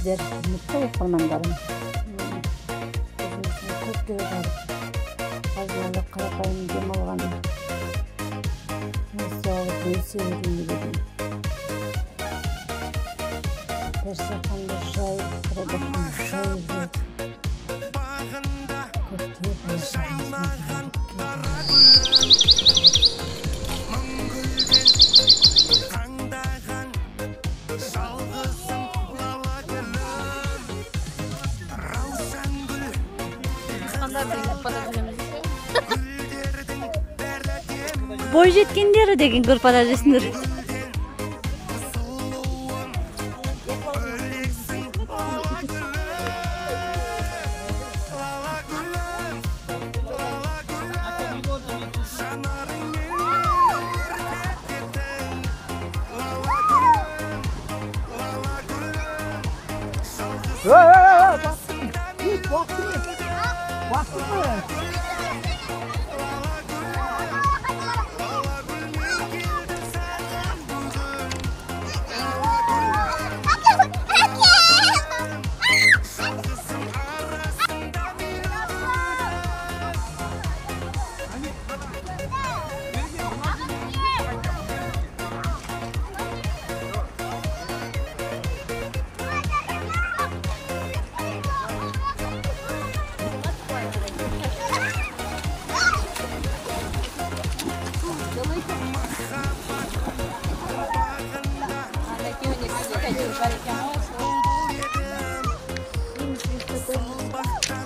сиздер, құрметті оқырмандарым. Көпке барып, азалы қарапайым демалған соғытын сүйрегенде едім. Персақанды жайып, қырабақтың жайып жүр. Көпке барып, бой жеткендері деген көрпада жесіңдер.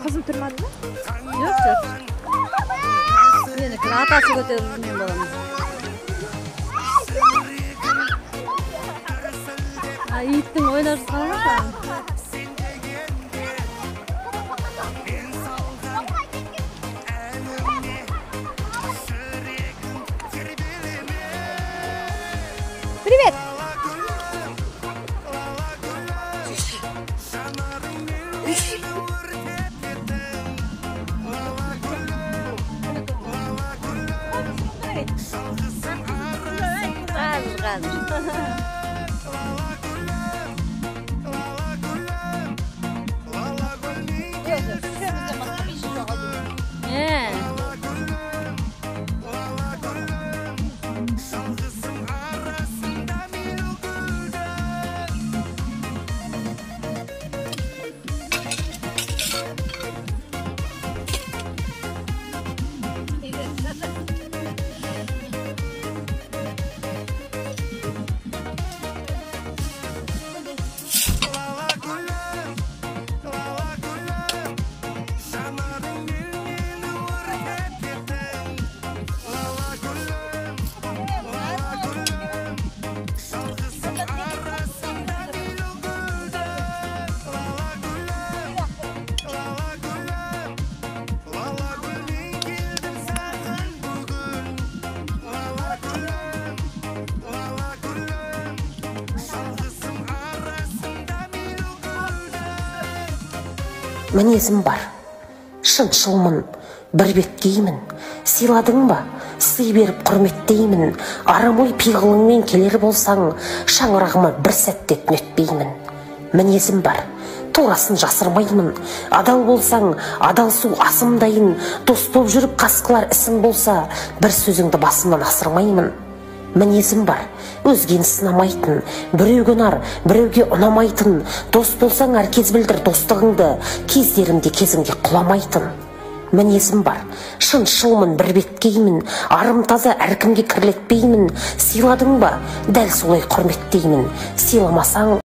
Kızım tırmadı mı? Yok yok. Meniki atası götürür men bolamız. Yiğittin oynarız kalmasa. Привет! Мінезім бар, шыншылмын, бір беткеймін. Сыйладың ба, сый беріп құрметтеймін. Арамой пиғылыңмен келер болсаң, шаңырағыма бір сәтте түнетпеймін. Мінезім бар, турасын жасырмаймын. Адал болсаң, адалсу асымдайын. Дос боп жүріп қасқылар ісің болса, бір сөзіңді басымнан асырмаймын. Мінезім бар, өзгені сынамайтын, біреуге ұнар, біреуге ұнамайтын. Дос болсаң әркез білдір достығыңды, кездерімде кезіңде құламайтын. Мінезім бар, шыншылмын, бір беткеймін, арым таза әркімге кірлетпеймін. Сыйладың ба, дәл солай құрметтеймін. Сыйламасаң